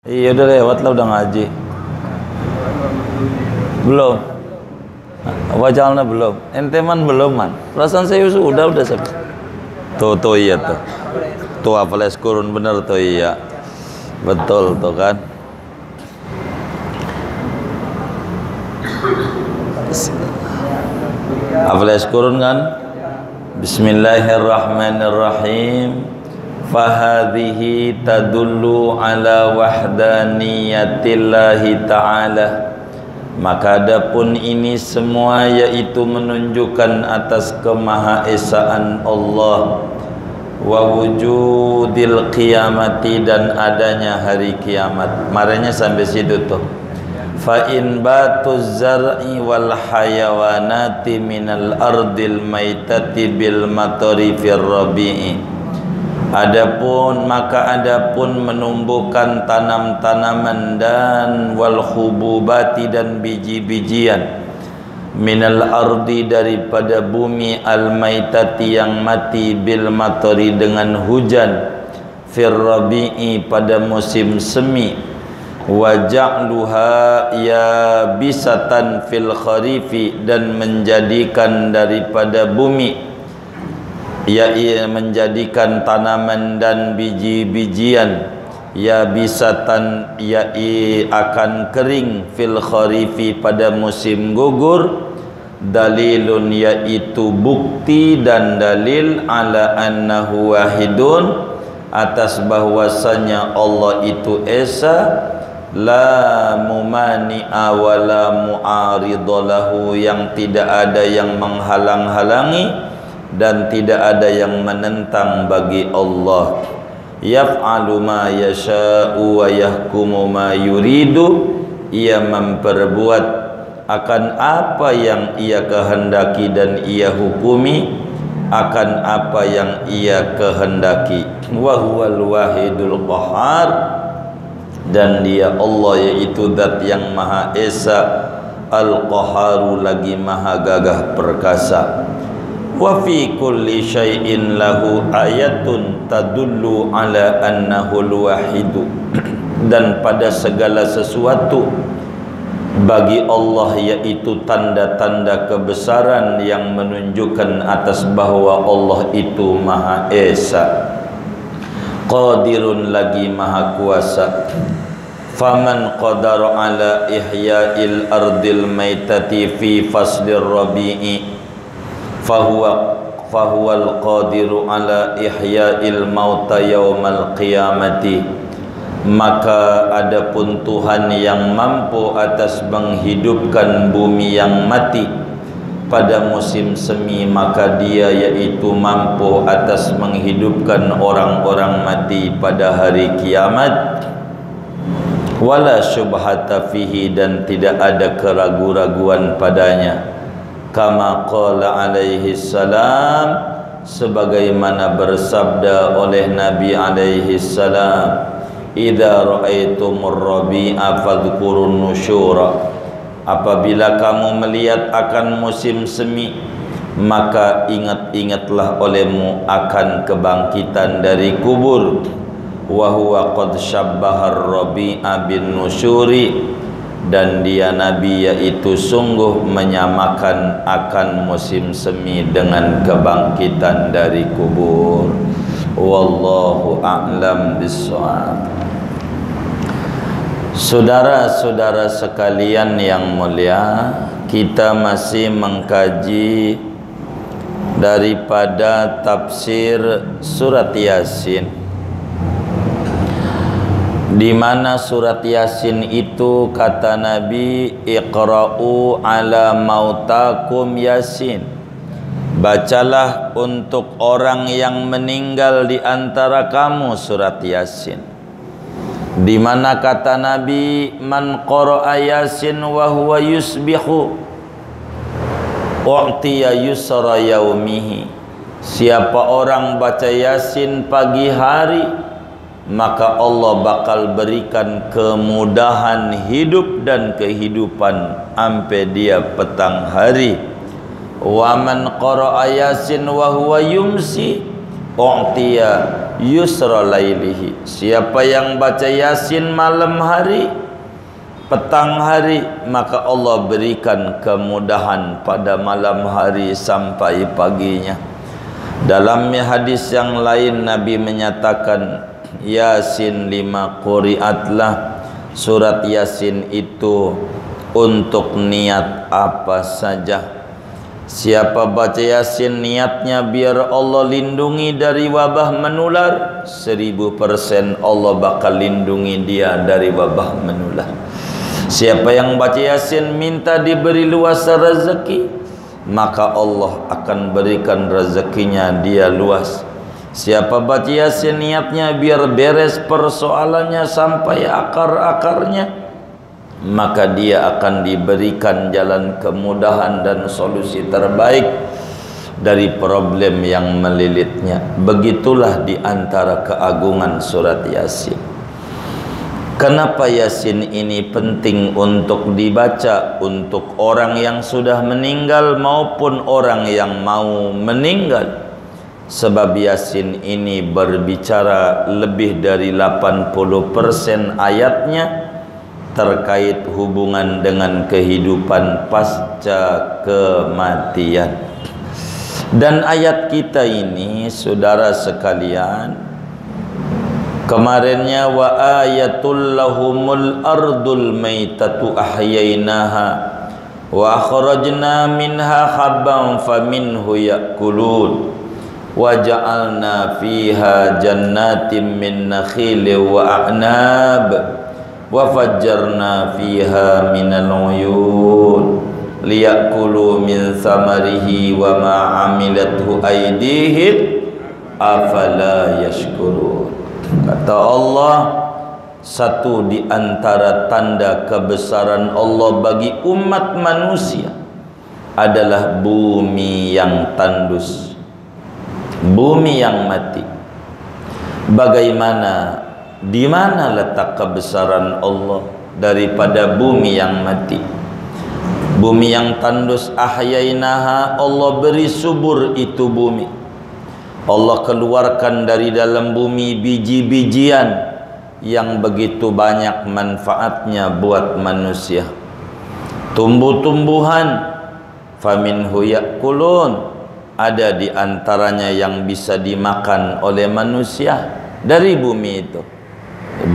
Iya udah lewat lah, udah ngaji. Belum. Wajalna belum. Ente man belum man. Perasaan saya udah saya. Tuh iya tuh. Tuh hafal kurun bener tuh iya. Betul tuh kan. Hafal kurun kan? Bismillahirrahmanirrahim. Fahadhihi tadullu ala wahdaniyatillahi ta'ala. Maka adapun ini semua yaitu menunjukkan atas kemahaesaan Allah, wa wujudil qiyamati, dan adanya hari kiamat. Marahnya sampai situ tuh. Fa in batuz zar'i wal hayawanati minal ardil maitati bil matari fir rabi'i. Adapun menumbuhkan tanam-tanaman dan wal khububati, dan biji-bijian, minal ardi, daripada bumi, al maitati, yang mati, bil matari, dengan hujan, fir rabi'i, pada musim semi, wa ja'luha yabisatan fil kharifi, dan menjadikan daripada bumi, menjadikan tanaman dan biji-bijian, yabisatan, akan kering, fil kharifi, pada musim gugur. Dalilun, yaitu bukti dan dalil, ala annahu wahidun, atas bahwasanya Allah itu esa, la mumani'a wa la mu'aridalahu, yang tidak ada yang menghalang-halangi dan tidak ada yang menentang bagi Allah. Yaf'alu ma yasha'u wa yahkumu ma yuridu. Ia memperbuat akan apa yang ia kehendaki dan ia hukumi akan apa yang ia kehendaki. Wa huwal wahidul qahhar, dan dia Allah yaitu zat yang maha esa, al-qaharu, lagi maha gagah perkasa. Wa fi kulli syai'in lahu ayatun tadullu ala annahu al-wahidu. Dan pada segala sesuatu bagi Allah yaitu tanda-tanda kebesaran yang menunjukkan atas bahwa Allah itu maha esa, qadirun, lagi maha kuasa. Faman qadara ala ihya'il ardil maitati fi faslir rabi'i fahuwal qadiru ala ihya'il mauta yaumal qiyamati. Maka adapun Tuhan yang mampu atas menghidupkan bumi yang mati pada musim semi, maka dia yaitu mampu atas menghidupkan orang-orang mati pada hari kiamat. Wala syubhata fihi, dan tidak ada keraguan-raguan padanya. Kama qala alaihi salam, sebagaimana bersabda oleh Nabi alaihi salam, idza ra'aitumur rabi'a fadhkurun nusyura. Apabila kamu melihat akan musim semi, maka ingat-ingatlah olehmu akan kebangkitan dari kubur. Wa huwa qad syabbahar rabi'a bin nusyuri, dan dia Nabi yaitu sungguh menyamakan akan musim semi dengan kebangkitan dari kubur. Wallahu a'lam bishawab. Saudara-saudara sekalian yang mulia, kita masih mengkaji daripada tafsir surat Yasin, di mana surat Yasin itu kata Nabi, iqra'u ala mautakum Yasin, bacalah untuk orang yang meninggal di antara kamu surat Yasin. Di mana kata Nabi, man qara'a Yasin wa huwa yusbihu u'tiya yusra yaumihi. Siapa orang baca Yasin pagi hari, maka Allah bakal berikan kemudahan hidup dan kehidupan sampai dia petang hari. Wa man qara'a Yasin wa huwa yumsi u'tiya yusra lailihi. Siapa yang baca Yasin malam hari, petang hari, maka Allah berikan kemudahan pada malam hari sampai paginya. Dalam hadis yang lain Nabi menyatakan, Yasin 5 quri'atlah. Surat Yasin itu untuk niat apa saja. Siapa baca Yasin niatnya biar Allah lindungi dari wabah menular, 1000% Allah bakal lindungi dia dari wabah menular. Siapa yang baca Yasin minta diberi luas rezeki, maka Allah akan berikan rezekinya dia luas. Siapa baca Yasin niatnya biar beres persoalannya sampai akar-akarnya, maka dia akan diberikan jalan kemudahan dan solusi terbaik dari problem yang melilitnya. Begitulah di antara keagungan surat Yasin. Kenapa Yasin ini penting untuk dibaca untuk orang yang sudah meninggal maupun orang yang mau meninggal? Sebab Yasin ini berbicara lebih dari 80% ayatnya terkait hubungan dengan kehidupan pasca kematian. Dan ayat kita ini, saudara sekalian, kemarinnya wa ayatul lahumul ardul maitatu ahyainaha wa akhrajna minha habban faminhu yakulun wa ja'alna fiha jannatin min nakhilin wa a'nab wa fajjarna fiha minal uyun liyakulu min samarihi wa ma amilathu aydihim afala yashkurun. Kata Allah, satu di antara tanda kebesaran Allah bagi umat manusia adalah bumi yang tandus, bumi yang mati. Bagaimana, di mana letak kebesaran Allah daripada bumi yang mati? Bumi yang tandus, ahyainaha, Allah beri subur itu bumi. Allah keluarkan dari dalam bumi biji-bijian yang begitu banyak manfaatnya buat manusia. Tumbuh-tumbuhan, faminhu yakulun, ada di antaranya yang bisa dimakan oleh manusia dari bumi itu.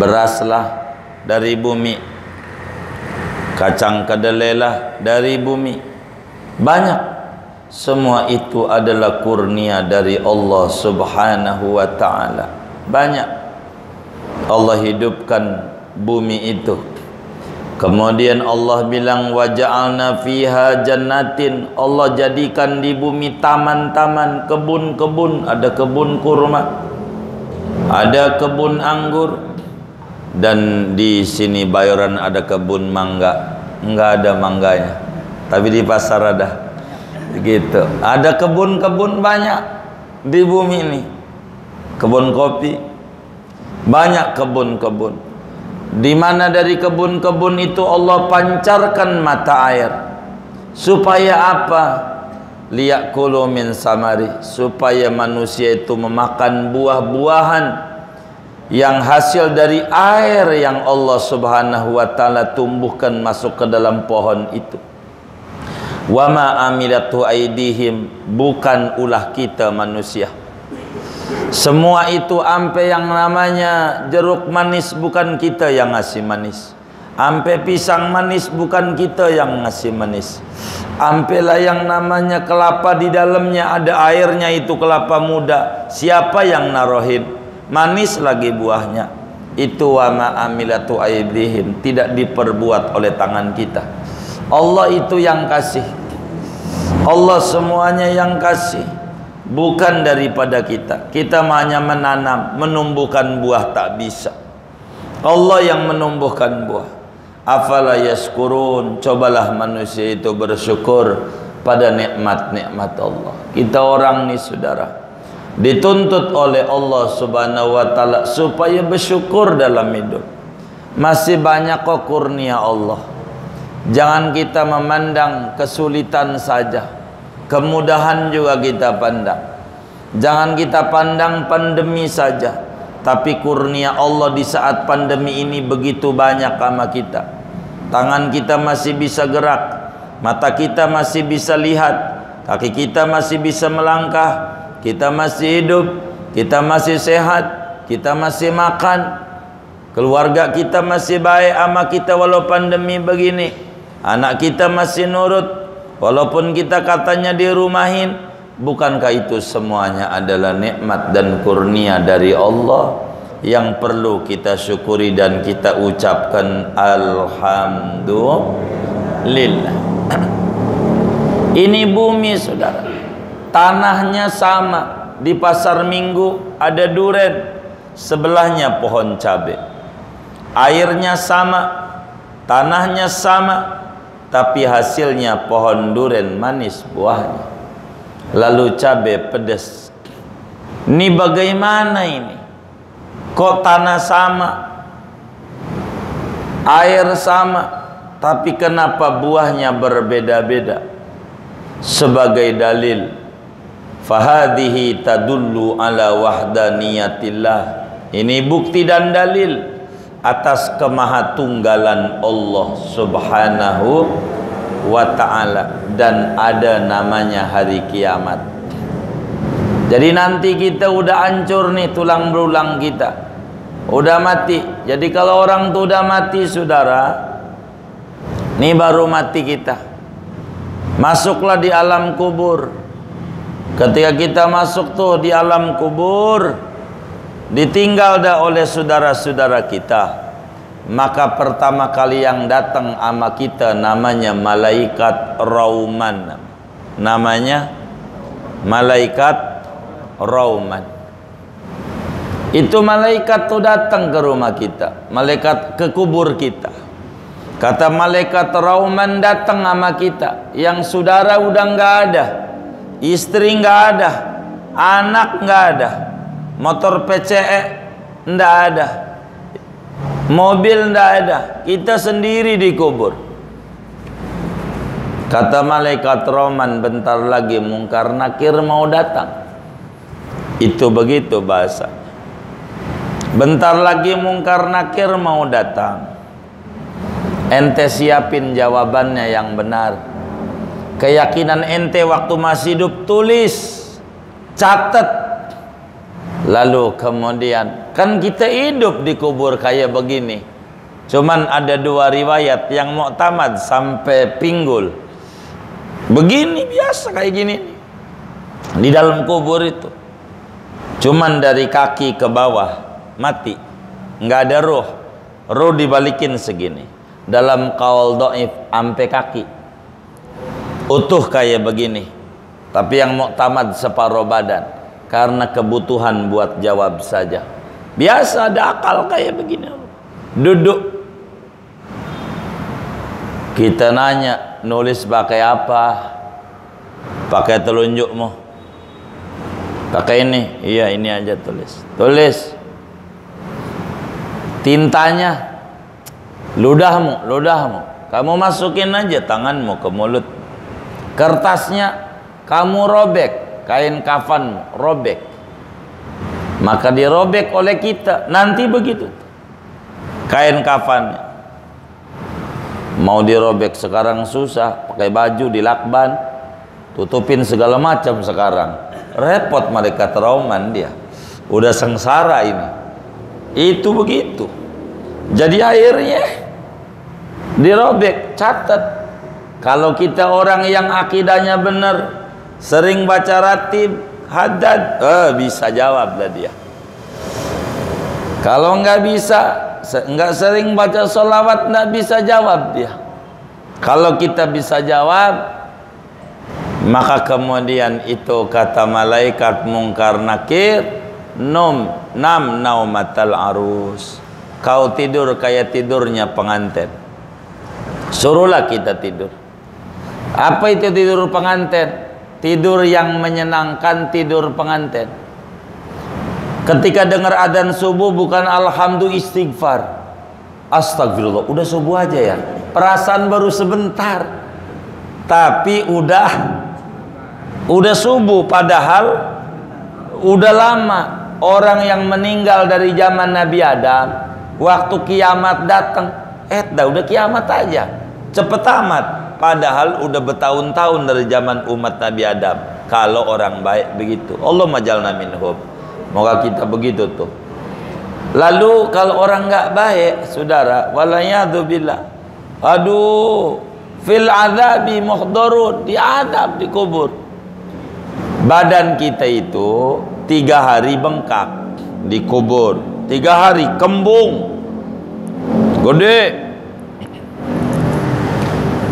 Beraslah dari bumi, kacang kedelai lah dari bumi. Banyak. Semua itu adalah kurnia dari Allah subhanahu wa ta'ala. Banyak. Allah hidupkan bumi itu. Kemudian Allah bilang wa ja'alna fiha jannatin, Allah jadikan di bumi taman-taman, kebun-kebun. Ada kebun kurma, ada kebun anggur, dan di sini Bayoran ada kebun mangga. Enggak ada mangganya, tapi di pasar ada. Begitu. Ada kebun-kebun banyak di bumi ini. Kebun kopi, banyak kebun-kebun. Di mana dari kebun-kebun itu Allah pancarkan mata air. Supaya apa? Liyakulu min samari, supaya manusia itu memakan buah-buahan yang hasil dari air yang Allah subhanahu wa ta'ala tumbuhkan masuk ke dalam pohon itu. Wa ma amilatu aidihim, bukan ulah kita manusia. Semua itu ampe yang namanya jeruk manis bukan kita yang ngasih manis. Ampe pisang manis bukan kita yang ngasih manis. Ampe lah yang namanya kelapa di dalamnya ada airnya, itu kelapa muda. Siapa yang narohin? Manis lagi buahnya. Itu wa ma amilatu aidihim, tidak diperbuat oleh tangan kita. Allah itu yang kasih. Allah semuanya yang kasih, bukan daripada kita. Kita hanya menanam, menumbuhkan buah tak bisa. Allah yang menumbuhkan buah. Afala yashkurun, cobalah manusia itu bersyukur pada nikmat-nikmat Allah. Kita orang ni saudara dituntut oleh Allah subhanahu wa ta'ala supaya bersyukur dalam hidup. Masih banyak kok kurnia Allah. Jangan kita memandang kesulitan saja, kemudahan juga kita pandang. Jangan kita pandang pandemi saja, tapi kurnia Allah di saat pandemi ini begitu banyak sama kita. Tangan kita masih bisa gerak, mata kita masih bisa lihat, kaki kita masih bisa melangkah, kita masih hidup, kita masih sehat, kita masih makan, keluarga kita masih baik sama kita walau pandemi begini, anak kita masih nurut walaupun kita katanya dirumahin. Bukankah itu semuanya adalah nikmat dan kurnia dari Allah yang perlu kita syukuri dan kita ucapkan alhamdulillah. Ini bumi saudara, tanahnya sama. Di pasar Minggu ada duren, sebelahnya pohon cabai. Airnya sama, tanahnya sama, tapi hasilnya pohon duren manis buahnya, lalu cabai pedas. Ini bagaimana ini? Kok tanah sama, air sama, tapi kenapa buahnya berbeda-beda? Sebagai dalil, fahadihi tadullu ala wahdaniyatillah. Ini bukti dan dalil atas kemahatunggalan Allah subhanahu wa ta'ala, dan ada namanya hari kiamat. Jadi nanti kita udah hancur nih, tulang belulang kita udah mati. Jadi kalau orang tuh udah mati saudara, ini baru mati kita. Masuklah di alam kubur. Ketika kita masuk tuh di alam kubur, ditinggal dah oleh saudara-saudara kita, maka pertama kali yang datang sama kita namanya malaikat rauman. Namanya malaikat rauman. Itu malaikat tuh datang ke rumah kita, malaikat ke kubur kita. Kata malaikat rauman datang sama kita, yang saudara udah nggak ada, istri nggak ada, anak nggak ada, motor PCE nggak ada, mobil nggak ada, kita sendiri dikubur. Kata malaikat rauman, bentar lagi Mungkar Nakir mau datang. Itu begitu bahasa. Bentar lagi Mungkar Nakir mau datang. Ente siapin jawabannya yang benar. Keyakinan ente waktu masih hidup tulis, catat. Lalu kemudian, kan kita hidup di kubur kayak begini. Cuman ada dua riwayat yang muktamad sampai pinggul. Begini biasa kayak gini di dalam kubur itu. Cuman dari kaki ke bawah mati, nggak ada roh. Roh dibalikin segini. Dalam qaul dhaif ampe kaki utuh kayak begini, tapi yang muktamad separuh badan karena kebutuhan buat jawab saja. Biasa ada akal kayak begini. Duduk, kita nanya, nulis pakai apa? Pakai telunjukmu? Pakai ini? Iya, ini aja tulis. Tulis. Tintanya, ludahmu. Kamu masukin aja tanganmu ke mulut. Kertasnya kamu robek, kain kafanmu robek. Maka dirobek oleh kita. Nanti begitu. Kain kafannya. Mau dirobek sekarang susah, pakai baju dilakban, tutupin segala macam sekarang. Repot malaikat rauman dia. Udah sengsara ini. Itu begitu. Jadi akhirnya dirobek, catat. Kalau kita orang yang akidahnya benar, sering baca ratib, haddad, bisa jawab lah dia. Kalau nggak bisa, nggak sering baca sholawat, nggak bisa jawab dia. Kalau kita bisa jawab, maka kemudian itu kata malaikat Mungkar Nakir, nam naumatal arus. Kau tidur kayak tidurnya pengantin. Suruhlah kita tidur. Apa itu tidur pengantin? Tidur yang menyenangkan, tidur pengantin. Ketika dengar adzan subuh bukan alhamdulillah istighfar, astagfirullah, udah subuh aja ya. Perasaan baru sebentar, tapi udah subuh, padahal Udah lama orang yang meninggal dari zaman Nabi Adam, waktu kiamat datang, udah kiamat aja, cepet amat. Padahal udah bertahun-tahun dari zaman umat Nabi Adam. Kalau orang baik begitu, Allahumma jalna minhum. Moga kita begitu tuh. Lalu kalau orang nggak baik, saudara, walayadzubillah, aduh, fil azabi muhdharun, diadab di kubur. Badan kita itu 3 hari bengkak di kubur, 3 hari kembung, gede.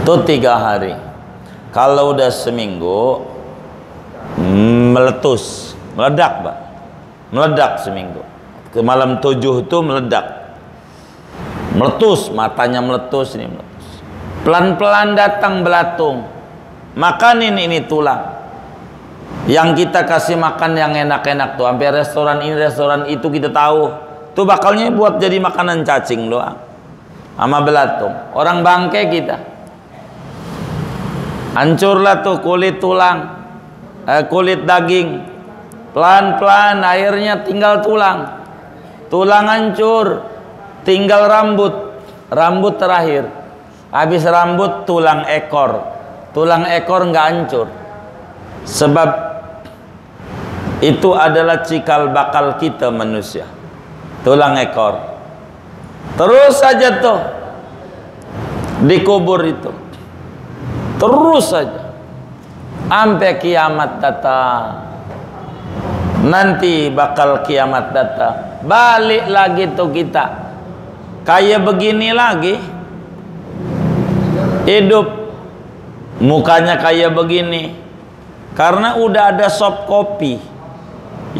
Itu 3 hari. Kalau udah seminggu, meletus, meledak, Pak. Meledak seminggu. Ke malam 7 itu meledak, meletus, matanya meletus, ini meletus. Pelan-pelan datang belatung, makanin ini tulang. Yang kita kasih makan yang enak-enak tuh, sampai restoran ini restoran itu kita tahu, tuh bakalnya buat jadi makanan cacing doang, sama belatung. Orang bangke kita, hancurlah tuh kulit tulang, kulit daging. Pelan-pelan akhirnya tinggal tulang. Tulang hancur, tinggal rambut. Rambut terakhir. Habis rambut tulang ekor. Tulang ekor nggak hancur. Sebab itu adalah cikal bakal kita manusia. Tulang ekor. Terus saja tuh dikubur itu. Terus saja sampai kiamat datang. Nanti bakal kiamat datang, balik lagi tuh kita kayak begini lagi, hidup mukanya kayak begini, karena udah ada sop kopi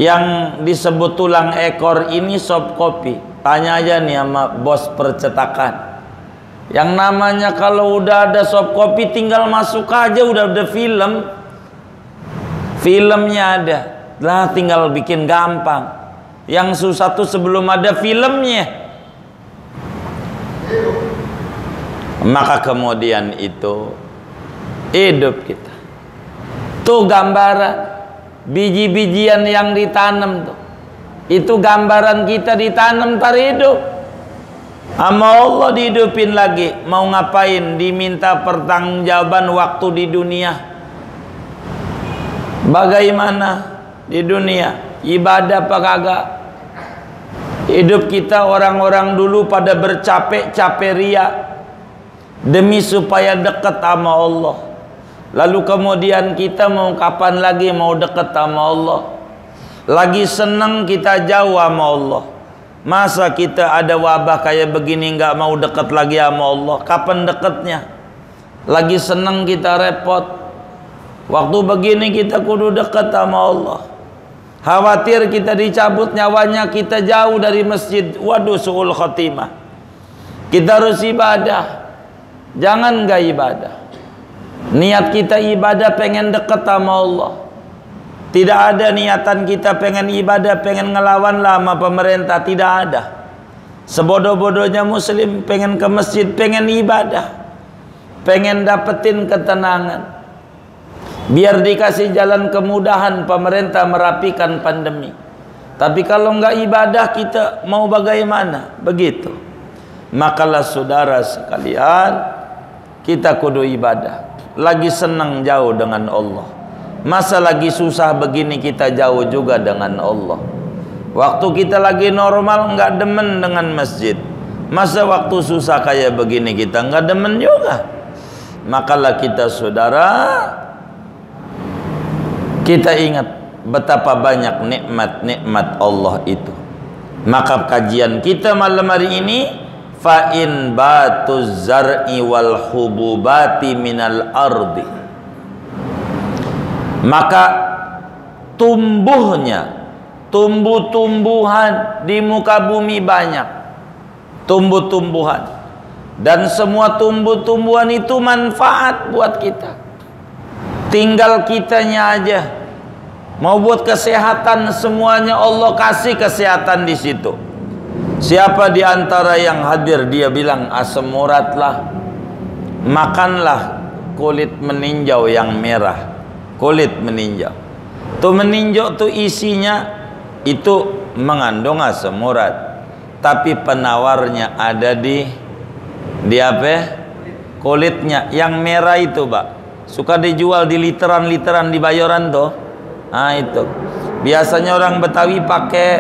yang disebut tulang ekor ini. Sop kopi, tanya aja nih sama bos percetakan, yang namanya kalau udah ada sop kopi tinggal masuk aja, udah ada filmnya ada lah, tinggal bikin gampang. Yang susah tuh sebelum ada filmnya. Maka kemudian itu hidup kita tuh gambaran biji-bijian yang ditanam tuh, itu gambaran kita ditanam tar hidup sama Allah, dihidupin lagi. Mau ngapain? Diminta pertanggungjawaban waktu di dunia. Bagaimana di dunia? Ibadah apa kagak? Hidup kita, orang-orang dulu pada bercapek-capek ria demi supaya dekat sama Allah. Lalu kemudian kita mau kapan lagi mau dekat sama Allah? Lagi seneng kita jauh sama Allah. Masa kita ada wabah kayak begini nggak mau dekat lagi sama Allah? Kapan dekatnya? Lagi seneng kita repot. Waktu begini kita kudu dekat sama Allah. Khawatir kita dicabut nyawanya, kita jauh dari masjid. Waduh, su'ul khotimah. Kita harus ibadah. Jangan nggak ibadah. Niat kita ibadah pengen dekat sama Allah. Tidak ada niatan kita pengen ibadah, pengen ngelawan lama pemerintah. Tidak ada. Sebodoh-bodohnya muslim pengen ke masjid, pengen ibadah, pengen dapetin ketenangan, biar dikasih jalan kemudahan pemerintah merapikan pandemi. Tapi kalau nggak ibadah kita mau bagaimana? Begitu. Makalah saudara sekalian, kita kudu ibadah. Lagi senang jauh dengan Allah. Masa lagi susah begini kita jauh juga dengan Allah. Waktu kita lagi normal nggak demen dengan masjid. Masa waktu susah kayak begini kita nggak demen juga. Makalah kita saudara, kita ingat betapa banyak nikmat-nikmat Allah itu. Maka kajian kita malam hari ini, fa in batuz zar'i wal hububati minal ardi, maka tumbuhnya tumbuh-tumbuhan di muka bumi banyak, tumbuh-tumbuhan, dan semua tumbuh-tumbuhan itu manfaat buat kita. Tinggal kitanya aja mau buat kesehatan, semuanya Allah kasih kesehatan di situ. Siapa di antara yang hadir dia bilang asam urat lah, makanlah kulit meninjau yang merah, kulit meninjau. Tuh meninjau tuh isinya itu mengandung asam urat, tapi penawarnya ada di apa? Kulitnya. Yang merah itu, Pak, suka dijual di literan-literan di Bayoran tuh. Nah itu biasanya orang Betawi pakai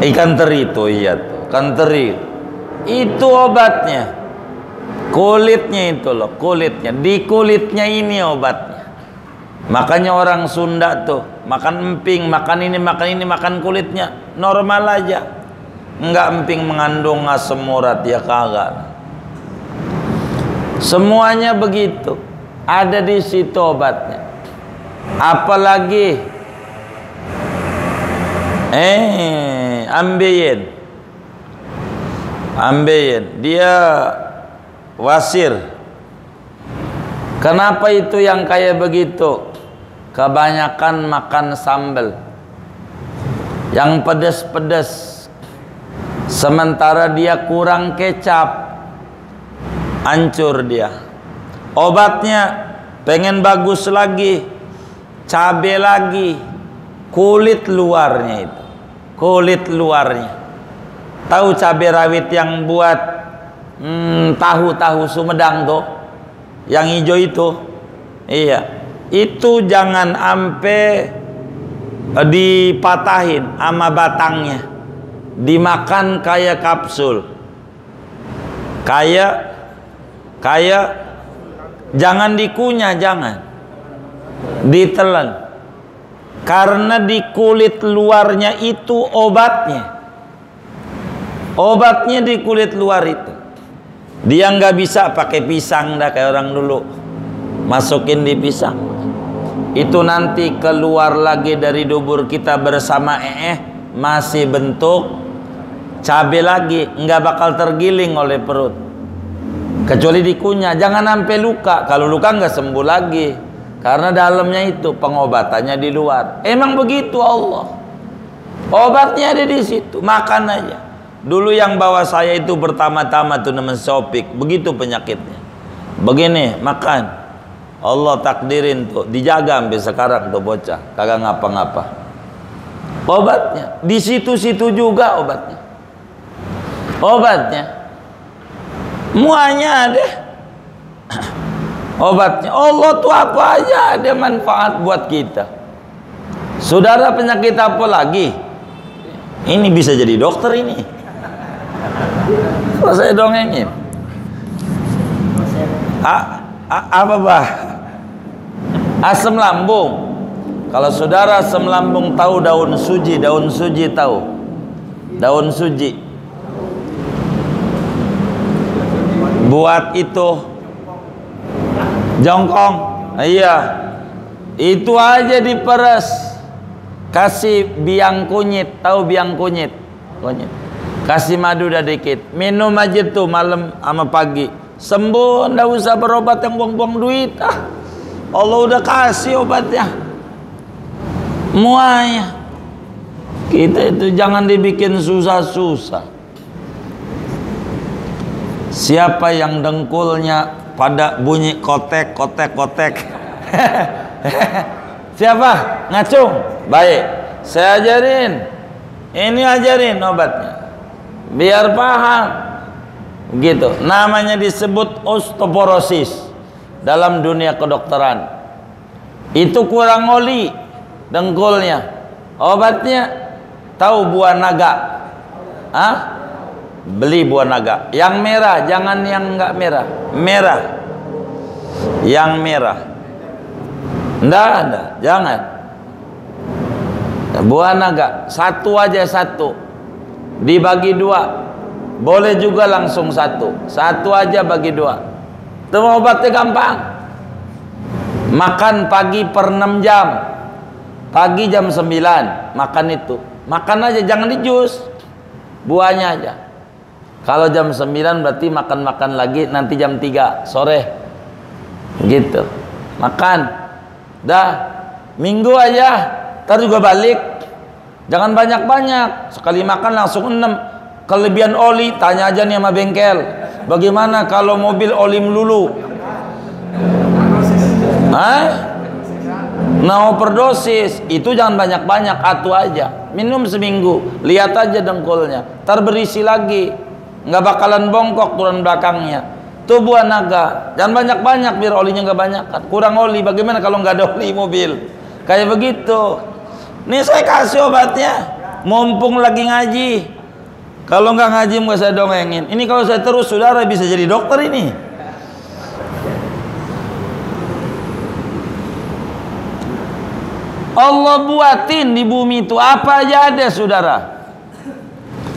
ikan teri tuh, iya tuh, ikan teri. Itu obatnya. Kulitnya itu loh, kulitnya. Di kulitnya ini obatnya. Makanya orang Sunda tuh makan emping, makan ini, makan kulitnya. Normal aja. Enggak emping mengandung asam urat, ya kagak. Semuanya begitu. Ada di situ obatnya. Apalagi ambeien. Dia wasir. Kenapa itu yang kayak begitu? Kebanyakan makan sambal yang pedas-pedas, sementara dia kurang kecap, hancur dia. Obatnya pengen bagus lagi, cabai lagi, kulit luarnya itu, kulit luarnya. Tahu cabai rawit yang buat tahu Sumedang tuh, yang hijau itu? Iya. Itu jangan ampe dipatahin sama batangnya, dimakan kayak kapsul, kayak jangan dikunyah, jangan ditelan, karena di kulit luarnya itu obatnya di kulit luar itu. Dia nggak bisa pakai pisang dah kayak orang dulu, masukin di pisang. Itu nanti keluar lagi dari dubur kita bersama masih bentuk cabai lagi, nggak bakal tergiling oleh perut kecuali dikunyah. Jangan sampai luka. Kalau luka nggak sembuh lagi, karena dalamnya itu pengobatannya di luar. Emang begitu Allah, obatnya ada di situ. Makan aja. Dulu yang bawa saya itu pertama-tama tuh namanya Sopik, begitu penyakitnya. Begini, makan. Allah takdirin tuh, dijaga sampai sekarang tuh bocah, kagak ngapa-ngapa. Obatnya di situ-situ juga, obatnya muanya ada. Obatnya Allah tuh apa aja ada manfaat buat kita. Saudara, penyakit apa lagi? Ini bisa jadi dokter ini. Kalau saya dongengin apa bah? Asam lambung. Kalau saudara asam lambung tahu daun suji tahu? Daun suji. Buat itu jongkong. Iya. Itu aja diperes. Kasih biang kunyit, tahu biang kunyit? Kunyit. Kasih madu dah dikit. Minum aja tuh malam sama pagi. Sembuh, ndak usah berobat yang buang-buang duit. Allah udah kasih obatnya. Muanya. Kita itu jangan dibikin susah-susah. Siapa yang dengkulnya pada bunyi kotek. Siapa? Ngacung. Baik, saya ajarin. Ini ajarin obatnya. Biar paham. Gitu. Namanya disebut osteoporosis. Dalam dunia kedokteran itu kurang oli dengkulnya. Obatnya tahu buah naga? Beli buah naga yang merah, jangan yang enggak merah. Merah, yang merah. Enggak, jangan. Buah naga satu aja, satu dibagi dua, boleh juga langsung satu aja bagi dua. Itu obatnya gampang. Makan pagi per 6 jam. Pagi jam 9 makan itu. Makan aja, jangan di jus. Buahnya aja. Kalau jam 9 berarti makan lagi nanti jam 3 sore. Gitu. Makan. Dah. Minggu aja. Ntar juga balik. Jangan banyak-banyak. Sekali makan langsung 6. Kelebihan oli, tanya aja nih sama bengkel. Bagaimana kalau mobil oli melulu? Nah, overdosis itu jangan banyak-banyak, atu aja. Minum seminggu, lihat aja dengkulnya, ntar berisi lagi, nggak bakalan bongkok turun belakangnya. Tuh buah naga, jangan banyak-banyak biar olinya nggak banyak. Kurang oli, bagaimana kalau nggak ada oli mobil? Kayak begitu. Nih saya kasih obatnya, mumpung lagi ngaji. Kalau nggak ngaji nggak saya dongengin. Ini kalau saya terus saudara bisa jadi dokter ini. Allah buatin di bumi itu apa aja ada, saudara.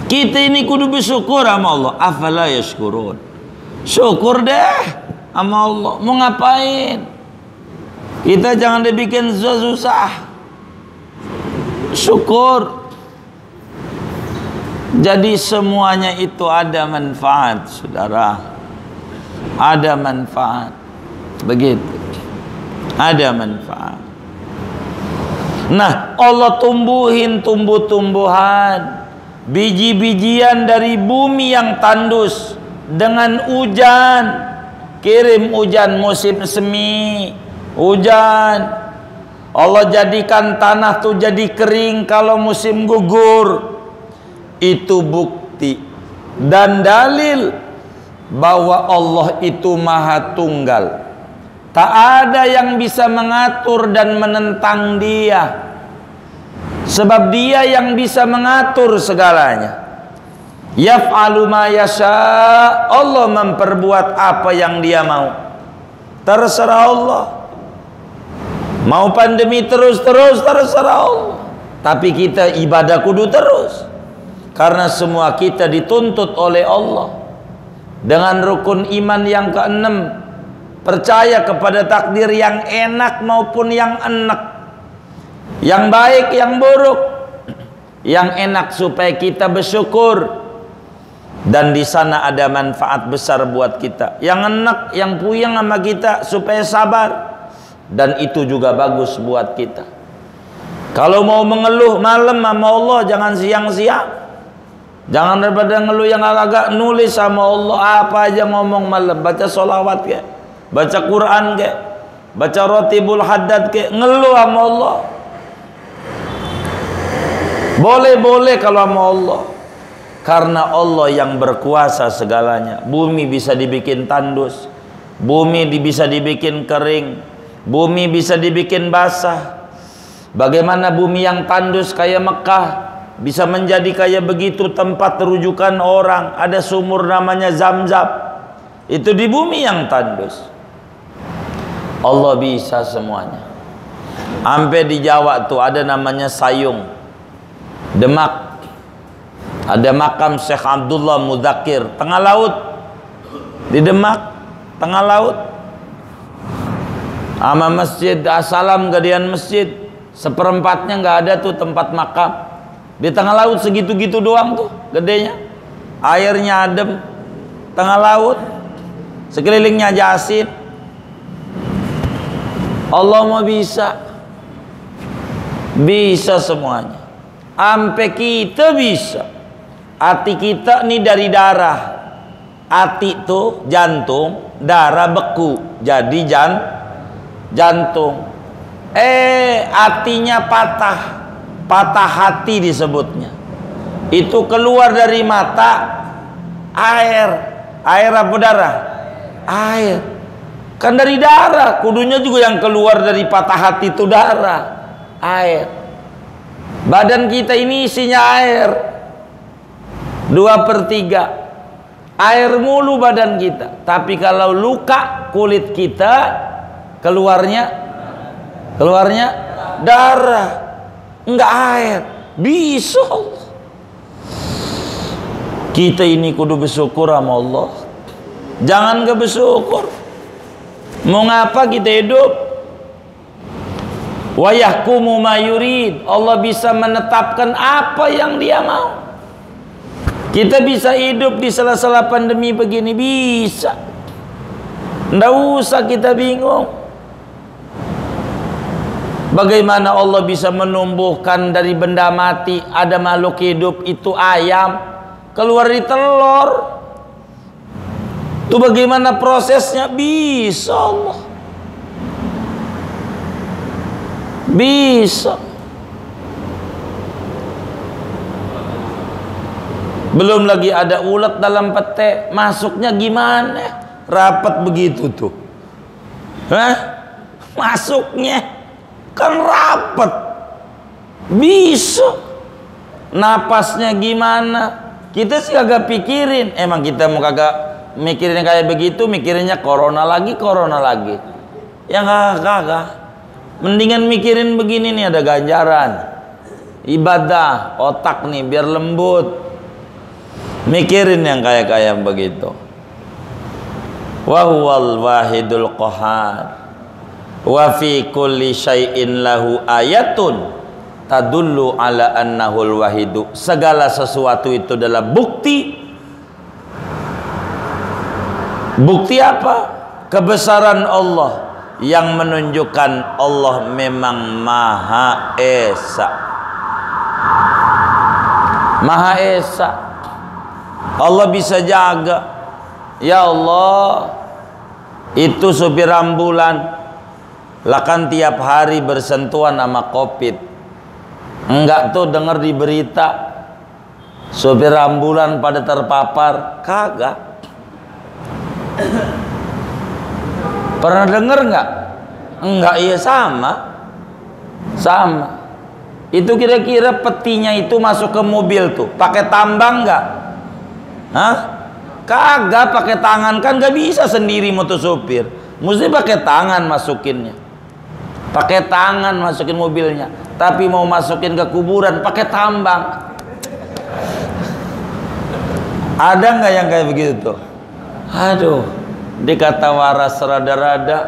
Kita ini kudu bersyukur sama Allah. Afala yashkurun. Syukur deh sama Allah. Mau ngapain? Kita jangan dibikin susah-susah. Syukur. Jadi semuanya itu ada manfaat, saudara. Ada manfaat. Begitu. Ada manfaat. Nah, Allah tumbuhin tumbuh-tumbuhan, biji-bijian dari bumi yang tandus dengan hujan. Kirim hujan musim semi, hujan. Allah jadikan tanah tuh jadi kering kalau musim gugur. Itu bukti dan dalil bahwa Allah itu Maha Tunggal. Tak ada yang bisa mengatur dan menentang Dia, sebab Dia yang bisa mengatur segalanya. Yaf'alu ma yasha. Allah memperbuat apa yang Dia mau. Terserah Allah. Mau pandemi terus-terus, terserah Allah. Tapi kita ibadah kudu terus, karena semua kita dituntut oleh Allah dengan rukun iman yang keenam. Percaya kepada takdir yang enak maupun yang enak, yang baik, yang buruk. Yang enak supaya kita bersyukur, dan di sana ada manfaat besar buat kita. Yang enak, yang puyeng sama kita supaya sabar, dan itu juga bagus buat kita. Kalau mau mengeluh malam sama Allah, jangan siang-siang. Jangan daripada ngeluh yang agak nulis sama Allah apa aja ngomong malam, baca sholawat ya, baca Quran ke, baca Rotibul Haddad ke, ngeluh sama Allah. Boleh-boleh kalau sama Allah, karena Allah yang berkuasa segalanya. Bumi bisa dibikin tandus, bumi bisa dibikin kering, bumi bisa dibikin basah. Bagaimana bumi yang tandus kayak Mekah bisa menjadi kayak begitu tempat rujukan orang, ada sumur namanya Zam-Zam, itu di bumi yang tandus. Allah bisa semuanya. Sampai di Jawa tuh ada namanya Sayung, Demak, ada makam Syekh Abdullah Mudzakkir, tengah laut di Demak, tengah laut. Sama masjid Assalam, gedean masjid, seperempatnya nggak ada tuh tempat makam. Di tengah laut segitu-gitu doang tuh gedenya, airnya adem, tengah laut, sekelilingnya jasin. Allah mau bisa semuanya. Sampai kita bisa. Hati kita nih dari darah. Hati tuh jantung, darah beku jadi jantung. Hatinya patah hati disebutnya. Itu keluar dari mata air apa darah? Air. Kan dari darah, kudunya juga yang keluar dari patah hati itu darah, air. Badan kita ini isinya air, 2/3 air mulu badan kita. Tapi kalau luka kulit kita, keluarnya darah, enggak air. Bisa. Kita ini kudu bersyukur sama Allah. Jangan gak bersyukur. Mau ngapa kita hidup? Wa yahkumu ma yurid. Allah bisa menetapkan apa yang Dia mau. Kita bisa hidup di sela-sela pandemi begini, bisa. Nggak usah kita bingung. Bagaimana Allah bisa menumbuhkan dari benda mati ada makhluk hidup, itu ayam keluar di telur. Itu bagaimana prosesnya? Bisa Allah. Bisa. Belum lagi ada ulet dalam pete, masuknya gimana? Rapat begitu tuh. Hah? Masuknya kan rapat. Bisa. Napasnya gimana? Kita sih kagak pikirin. Emang kita mau kagak mikirin kayak begitu, mikirinnya corona lagi. Ya kagak. Mendingan mikirin begini nih, ada ganjaran. Ibadah, otak nih biar lembut. Mikirin yang kayak begitu. Wa huwal wahidul qahar. Wa fi kulli syai'in lahu ayatun tadullu ala annahul wahidu. Segala sesuatu itu adalah bukti. Bukti apa? Kebesaran Allah yang menunjukkan Allah memang Maha Esa. Maha Esa. Allah bisa jaga. Ya Allah, itu supir ambulan lah kan tiap hari bersentuhan sama COVID. Enggak tuh dengar di berita supir ambulan pada terpapar? Kagak. Pernah denger nggak? Enggak, iya sama. Itu kira-kira petinya itu masuk ke mobil tuh pakai tambang nggak? Hah? Kagak, pakai tangan, kan nggak bisa sendiri motor supir, mesti pakai tangan masukinnya, pakai tangan masukin mobilnya. Tapi mau masukin ke kuburan pakai tambang. Ada nggak yang kayak begitu tuh? Aduh, dikata waras rada-rada,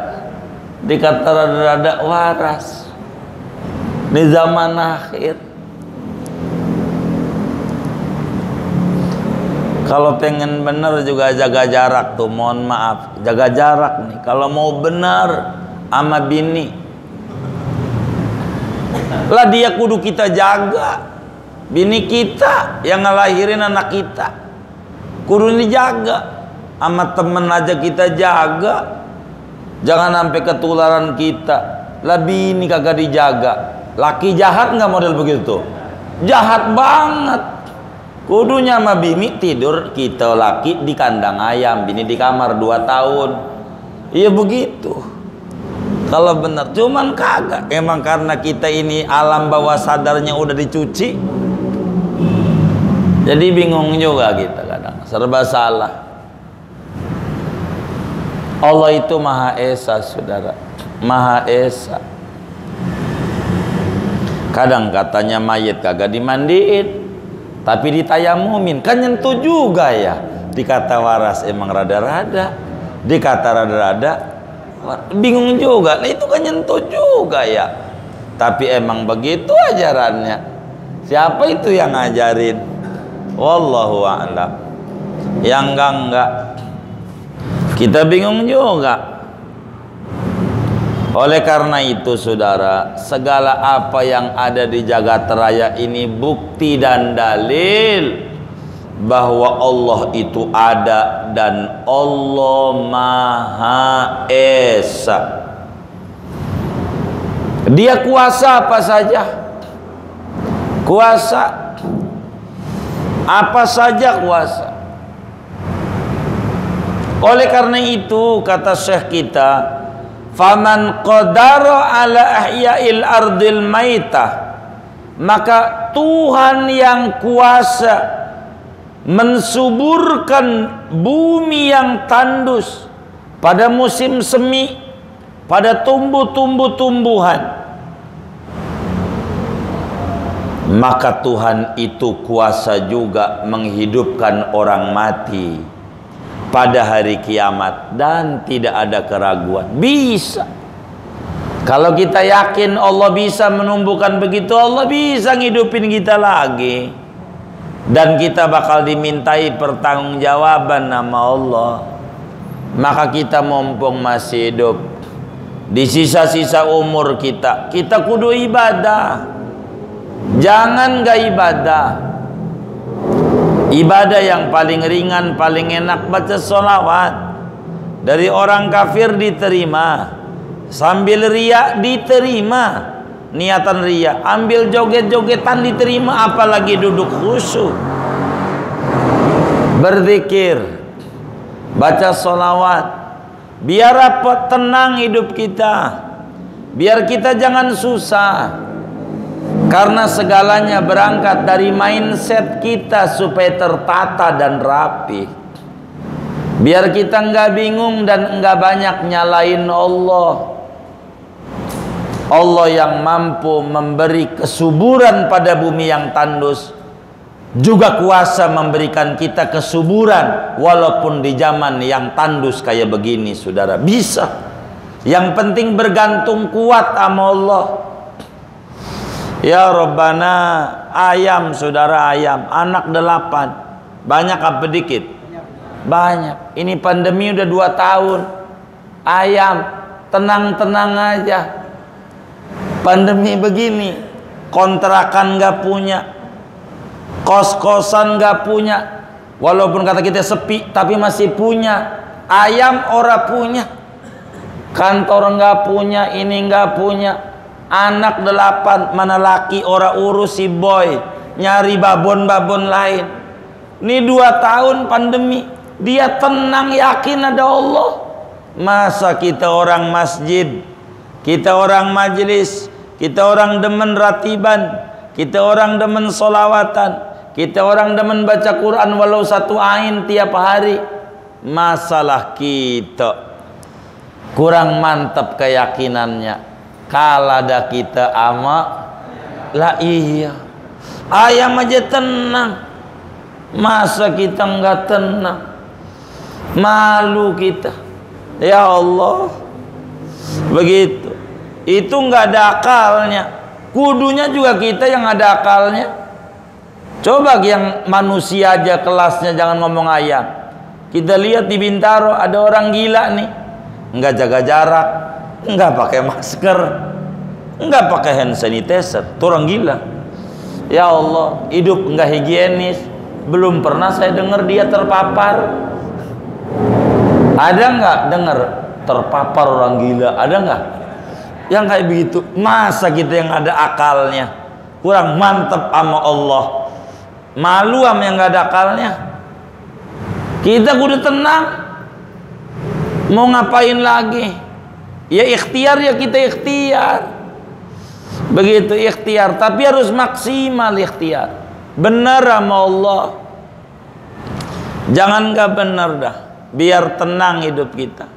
dikata rada-rada waras di zaman akhir. Kalau pengen bener juga jaga jarak tuh, mohon maaf, jaga jarak nih. Kalau mau bener sama bini, lah dia kudu kita jaga. Bini kita yang ngelahirin anak kita, kudu dijaga. Sama temen aja kita jaga, jangan sampai ketularan kita. Lah bini kagak dijaga, laki jahat nggak model begitu? Jahat banget. Kudunya sama bini tidur kita laki di kandang ayam, bini di kamar 2 tahun. Iya begitu. Kalau benar, cuman kagak. Emang karena kita ini alam bawah sadarnya udah dicuci, jadi bingung juga kita kadang, serba salah. Allah itu Maha Esa, saudara, Maha Esa. Kadang katanya mayit kagak dimandiin, tapi ditayamumin, kan nyentuh juga ya. Dikata waras emang rada-rada, dikata rada-rada bingung juga. Nah itu kan nyentuh juga ya. Tapi emang begitu ajarannya. Siapa itu yang ngajarin? Wallahu a'lam. Yang enggak. Kita bingung juga. Oleh karena itu saudara, segala apa yang ada di jagat raya ini bukti dan dalil bahwa Allah itu ada dan Allah Maha Esa. Dia kuasa apa saja. Kuasa apa saja kuasa. Oleh karena itu kata Syekh kita, faman qadara ala ahya'il ardil maitah, maka Tuhan yang kuasa mensuburkan bumi yang tandus pada musim semi, pada tumbuh-tumbuhan, maka Tuhan itu kuasa juga menghidupkan orang mati pada hari kiamat dan tidak ada keraguan. Bisa. Kalau kita yakin Allah bisa menumbuhkan begitu, Allah bisa ngidupin kita lagi. Dan kita bakal dimintai pertanggungjawaban nama Allah. Maka kita mumpung masih hidup, di sisa-sisa umur kita, kita kudu ibadah. Jangan gak ibadah. Ibadah yang paling ringan, paling enak baca sholawat. Dari orang kafir diterima, sambil riak diterima. niatan ria, ambil joget-jogetan diterima, apalagi duduk khusyuk, berzikir, baca sholawat. Biar apa? Tenang hidup kita, biar kita jangan susah. Karena segalanya berangkat dari mindset kita supaya tertata dan rapi. Biar kita nggak bingung dan nggak banyak nyalain Allah. Allah yang mampu memberi kesuburan pada bumi yang tandus, juga kuasa memberikan kita kesuburan walaupun di zaman yang tandus kayak begini, saudara. Bisa. Yang penting bergantung kuat sama Allah. Ya Rabbana, ayam, saudara, ayam, anak 8. Banyak apa dikit? Banyak. Ini pandemi udah 2 tahun. Ayam, tenang-tenang aja. Pandemi begini, kontrakan nggak punya, kos-kosan nggak punya, walaupun kata kita sepi, tapi masih punya. Ayam ora punya, kantor nggak punya, ini nggak punya. Anak 8, mana laki ora urus si boy, nyari babon-babon lain. Ini 2 tahun pandemi, dia tenang, yakin ada Allah. Masa kita orang masjid, kita orang majelis, kita orang demen ratiban, kita orang demen solawatan, kita orang demen baca Quran walau 1 ain tiap hari. Masalah kita kurang mantap keyakinannya. Kalada kita ama lah, iya, ayam aja tenang, masa kita nggak tenang? Malu kita, ya Allah. Begitu, itu nggak ada akalnya. Kudunya juga kita yang ada akalnya. Coba yang manusia aja kelasnya, jangan ngomong ayam. Kita lihat di Bintaro ada orang gila nih, nggak jaga jarak, nggak pakai masker, nggak pakai hand sanitizer. Itu orang gila. Ya Allah, hidup nggak higienis. Belum pernah saya dengar dia terpapar. Ada nggak dengar terpapar orang gila? Ada nggak yang kayak begitu? Masa kita yang ada akalnya kurang mantep sama Allah, malu sama yang nggak ada akalnya. Kita kudu tenang. Mau ngapain lagi? Ya ikhtiar, ya kita ikhtiar. Begitu ikhtiar, tapi harus maksimal ikhtiar. Benar sama Allah. Jangan nggak benar dah. Biar tenang hidup kita.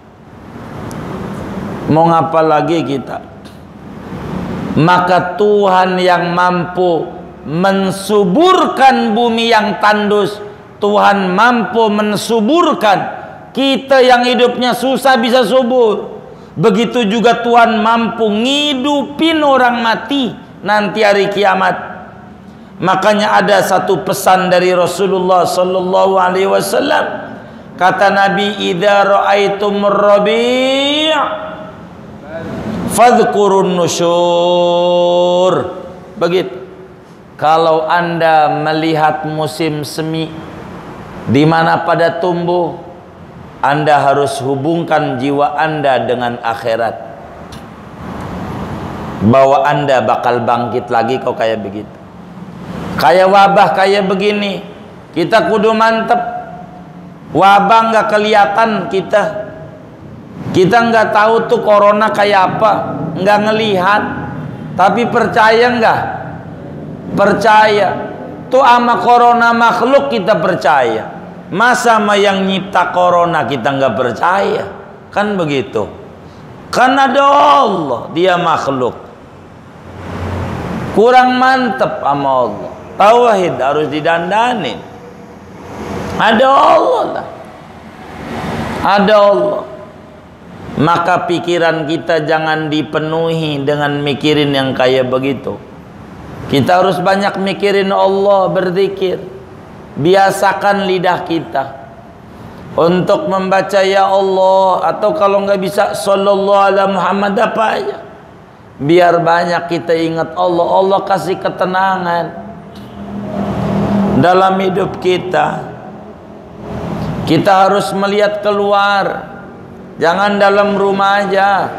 Mau ngapa lagi kita? Maka Tuhan yang mampu mensuburkan bumi yang tandus, Tuhan mampu mensuburkan kita yang hidupnya susah bisa subur. Begitu juga Tuhan mampu ngidupin orang mati nanti hari kiamat. Makanya ada satu pesan dari Rasulullah sallallahu alaihi wasallam. Kata Nabi, idza ra'aitumur rabi' fadhkurun nusyur. Begitu. Kalau Anda melihat musim semi di mana pada tumbuh, Anda harus hubungkan jiwa Anda dengan akhirat. Bahwa Anda bakal bangkit lagi kok kayak begitu. Kayak wabah kayak begini, kita kudu mantep. Wabah nggak kelihatan kita. Kita nggak tahu tuh corona kayak apa, nggak ngelihat. Tapi percaya nggak? Percaya. Tuh ama corona makhluk kita percaya. Masa sama yang nyipta corona kita nggak percaya? Kan begitu. Kan ada Allah, dia makhluk. Kurang mantep sama Allah. Tauhid harus didandanin. Ada Allah lah. Ada Allah. Maka pikiran kita jangan dipenuhi dengan mikirin yang kayak begitu. Kita harus banyak mikirin Allah, berzikir. Biasakan lidah kita untuk membaca ya Allah, atau kalau nggak bisa sallallahu alaihi Muhammad apa aja. Biar banyak kita ingat Allah. Allah kasih ketenangan dalam hidup kita. Kita harus melihat keluar, jangan dalam rumah aja.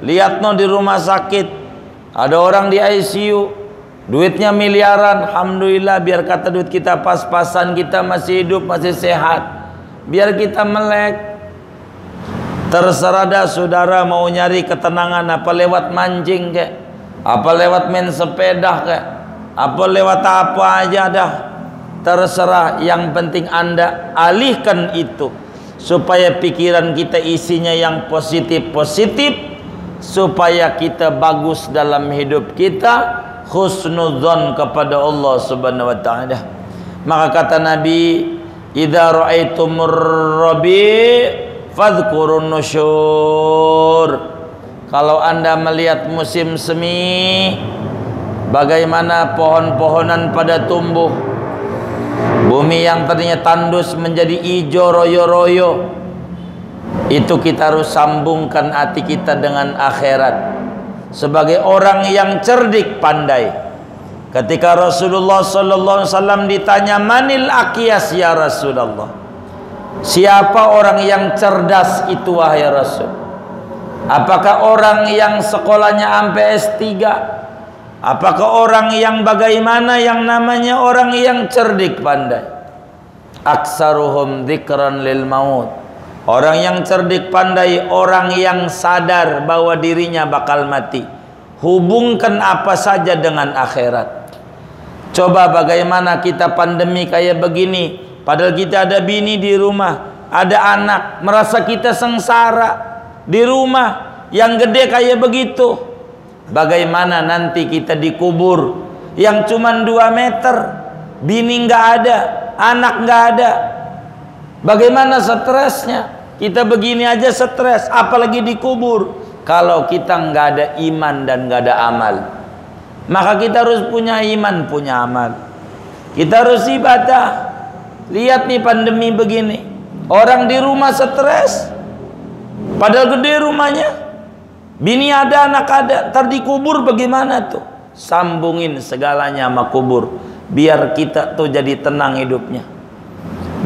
Lihat no di rumah sakit, Ada orang di ICU, duitnya miliaran. Alhamdulillah, biar kata duit kita pas-pasan, kita masih hidup, masih sehat. Biar kita melek. Terserah dah saudara mau nyari ketenangan apa lewat mancing kek, apa lewat main sepeda kek, apa lewat apa aja dah. Terserah, yang penting Anda alihkan itu supaya pikiran kita isinya yang positif-positif, supaya kita bagus dalam hidup kita, husnudzon kepada Allah Subhanahu wa taala. Maka kata Nabi, idza ra'aitumur rabi' fadhkurun nusyur. Kalau Anda melihat musim semi, bagaimana pohon-pohonan pada tumbuh, bumi yang tadinya tandus menjadi hijau royo-royo, itu kita harus sambungkan hati kita dengan akhirat. Sebagai orang yang cerdik pandai, ketika Rasulullah sallallahu alaihi wasallam ditanya, manil aqyas ya Rasulullah, siapa orang yang cerdas itu wahai Rasul? Apakah orang yang sekolahnya sampai S3? Apakah orang yang bagaimana yang namanya orang yang cerdik pandai? Aksaruhum dzikran lil maut. Orang yang cerdik pandai, orang yang sadar bahwa dirinya bakal mati. Hubungkan apa saja dengan akhirat. Coba bagaimana kita pandemi kayak begini, padahal kita ada bini di rumah, ada anak, merasa kita sengsara di rumah yang gede kayak begitu. Bagaimana nanti kita dikubur yang cuman 2 meter, bini nggak ada, anak nggak ada. Bagaimana stresnya? Kita begini aja stres, apalagi dikubur. Kalau kita nggak ada iman dan nggak ada amal, maka kita harus punya iman, punya amal. Kita harus ibadah. Lihat nih pandemi begini, orang di rumah stres, padahal gede rumahnya, bini ada, anak ada, ntar dikubur bagaimana tuh? Sambungin segalanya sama kubur, biar kita tuh jadi tenang hidupnya.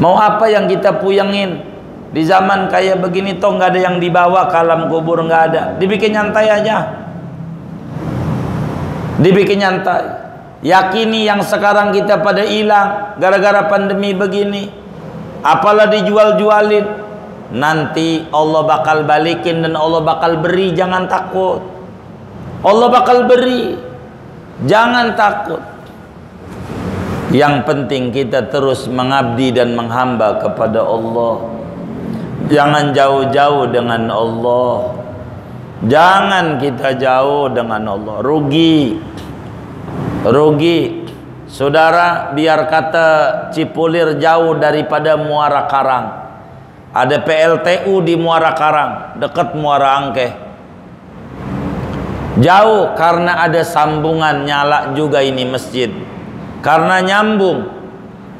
Mau apa yang kita puyengin? Di zaman kayak begini toh nggak ada yang dibawa ke alam kubur, nggak ada. Dibikin nyantai aja, dibikin nyantai. Yakini yang sekarang kita pada hilang gara-gara pandemi begini, apalah dijual-jualin, nanti Allah bakal balikin dan Allah bakal beri. Jangan takut, Allah bakal beri, jangan takut. Yang penting kita terus mengabdi dan menghamba kepada Allah. Jangan jauh-jauh dengan Allah, jangan kita jauh dengan Allah. Rugi, rugi saudara. Biar kata Cipulir jauh daripada Muara Karang. Ada PLTU di Muara Karang, dekat Muara Angke. Jauh karena ada sambungan, nyala juga ini masjid karena nyambung.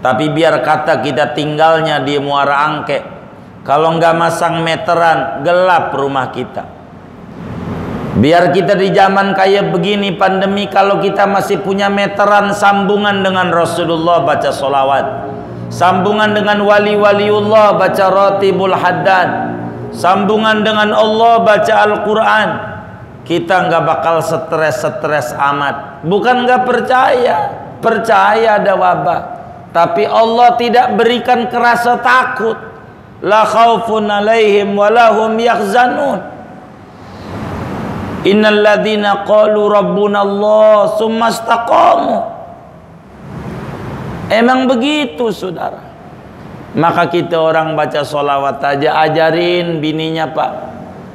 Tapi biar kata kita tinggalnya di Muara Angke, kalau nggak masang meteran, gelap rumah kita. Biar kita di zaman kayak begini pandemi, kalau kita masih punya meteran, sambungan dengan Rasulullah, baca sholawat. Sambungan dengan wali-waliullah, baca ratibul haddad. Sambungan dengan Allah, baca Al-Quran. Kita nggak bakal stres-stres amat. Bukan nggak percaya, percaya ada wabah. Tapi Allah tidak berikan kerasa takut. La khaufun alaihim walahum yakhzanun. Innal ladzina qalu rabbuna Allah tsumma istaqamu. Emang begitu saudara. Maka kita orang baca sholawat aja, ajarin bininya pak,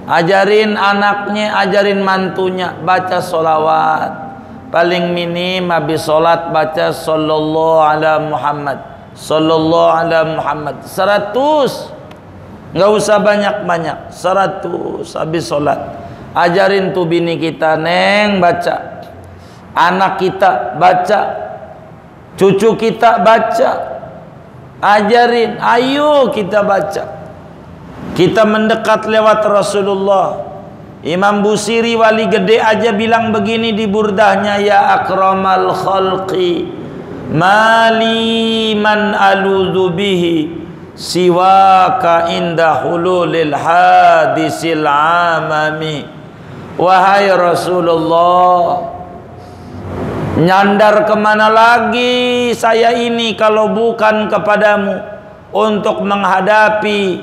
ajarin anaknya, ajarin mantunya baca sholawat. Paling minim habis sholat baca sallallahu ala Muhammad, sallallahu ala Muhammad 100. Nggak usah banyak-banyak, 100 habis sholat. Ajarin tuh bini kita, neng baca, anak kita baca, cucu kita baca, ajarin, ayo kita baca. Kita mendekat lewat Rasulullah. Imam Busiri wali gede aja bilang begini di burdahnya, ya akramal khalqi mali man aludhu bihi siwaka inda hululil hadisil amami Wahai Rasulullah, nyandar kemana lagi saya ini kalau bukan kepadamu untuk menghadapi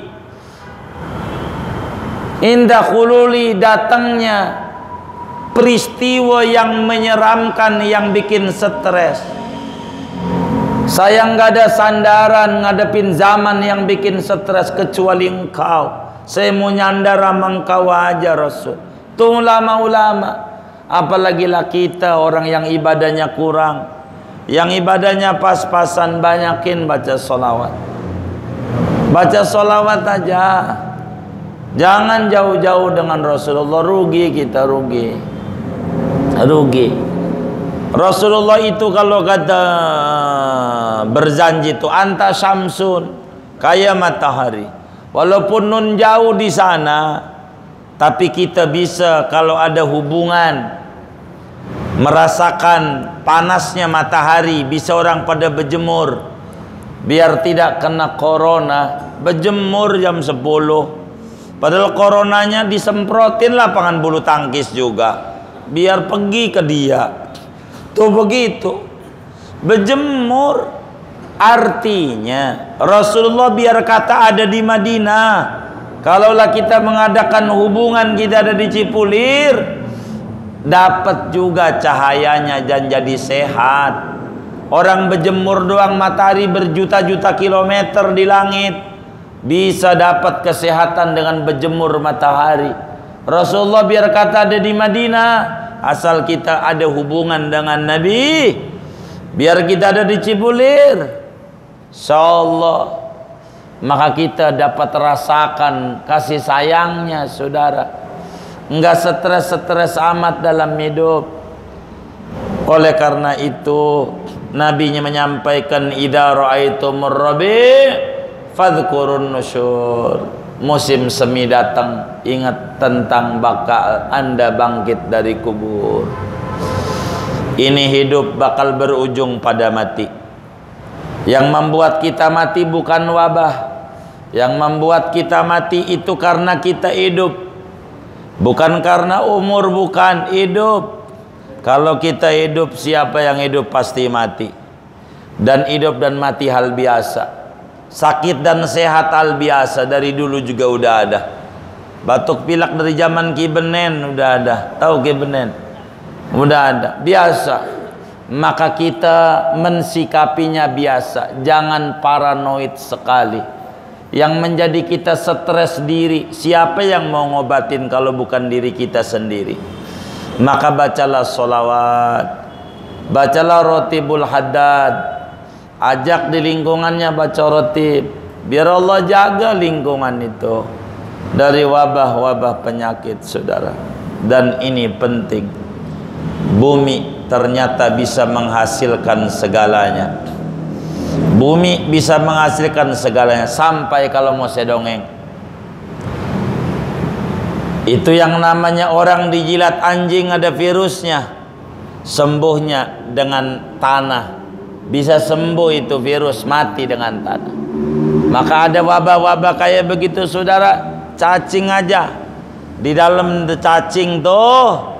indah khululi, datangnya peristiwa yang menyeramkan yang bikin stres. Saya nggak ada sandaran ngadepin zaman yang bikin stres kecuali engkau. Saya mau nyandar sama engkau aja Rasul. Tuh ulama-ulama, apalagi lah kita orang yang ibadahnya kurang, yang ibadahnya pas-pasan, banyakin baca sholawat. Baca sholawat aja, jangan jauh-jauh dengan Rasulullah. Rugi kita, rugi. Rasulullah itu kalau kata berjanji itu anta syamsun, kayak matahari. Walaupun nun jauh di sana, tapi kita bisa kalau ada hubungan merasakan panasnya matahari, bisa orang pada berjemur biar tidak kena corona. Berjemur jam 10, padahal coronanya disemprotin lapangan bulu tangkis juga, biar pergi ke dia. Tuh begitu berjemur, artinya Rasulullah biar kata ada di Madinah. Kalaulah kita mengadakan hubungan, kita ada di Cipulir, dapat juga cahayanya dan jadi sehat. Orang berjemur doang, matahari berjuta-juta kilometer di langit, bisa dapat kesehatan dengan berjemur matahari. Rasulullah biar kata ada di Madinah, asal kita ada hubungan dengan Nabi, biar kita ada di Cipulir, insyaallah maka kita dapat rasakan kasih sayangnya saudara. Enggak stres-stres amat dalam hidup. Oleh karena itu Nabinya menyampaikan, idza ra'aitumur rabi' fadhkurun nusyur. Musim semi datang, ingat tentang bakal Anda bangkit dari kubur. Ini hidup bakal berujung pada mati. Yang membuat kita mati bukan wabah. Yang membuat kita mati itu karena kita hidup, bukan karena umur, bukan hidup. Kalau kita hidup, siapa yang hidup pasti mati. Dan hidup dan mati hal biasa. Sakit dan sehat hal biasa, dari dulu juga udah ada. Batuk pilek dari zaman Ki Benen udah ada. Tahu Ki Benen? Udah ada, biasa. Maka kita mensikapinya biasa, jangan paranoid sekali. Yang menjadi kita stres diri, siapa yang mau ngobatin kalau bukan diri kita sendiri? Maka bacalah sholawat, bacalah rotibul haddad, ajak di lingkungannya baca rotib, biar Allah jaga lingkungan itu dari wabah-wabah penyakit saudara. Dan ini penting, bumi ternyata bisa menghasilkan segalanya. Bumi bisa menghasilkan segalanya, sampai kalau mau saya dongeng, itu yang namanya orang dijilat anjing ada virusnya, sembuhnya dengan tanah. Bisa sembuh itu virus, mati dengan tanah. Maka ada wabah-wabah kayak begitu saudara. Cacing aja, di dalam cacing tuh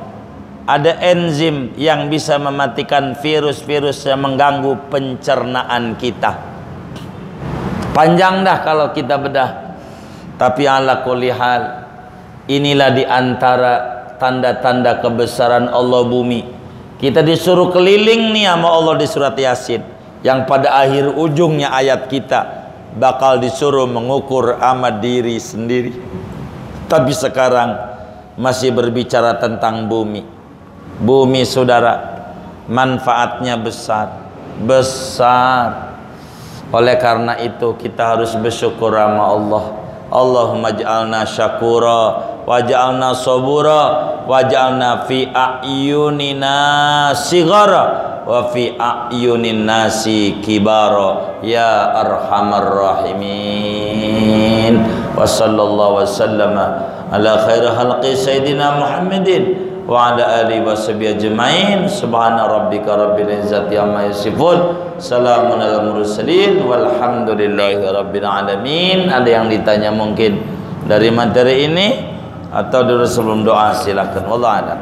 ada enzim yang bisa mematikan virus-virus yang mengganggu pencernaan kita. Panjang dah kalau kita bedah. Tapi ala kulli hal, inilah diantara tanda-tanda kebesaran Allah bumi. Kita disuruh keliling nih sama Allah di surat Yasin, yang pada akhir ujungnya ayat kita bakal disuruh mengukur amat diri sendiri. Tapi sekarang masih berbicara tentang bumi. Bumi saudara, manfaatnya besar. Oleh karena itu kita harus bersyukur sama Allah. Allahumma ja'alna syakura waj'alna sabura waj'alna fi a'yunina sigara wa fi a'yunin nasi kibara ya arhamar rahimin. Wa sallallahu wa sallama ala khairi khalqi sayyidina Muhammadin wa ala alihi wa sahbihi ajma'in. Subhana rabbika rabbil izzati amma yasifun, salamun alal mursalin walhamdulillahi rabbil alamin. Ada yang ditanya mungkin dari materi ini? Atau dulu sebelum doa silakan. Wallah a'lam.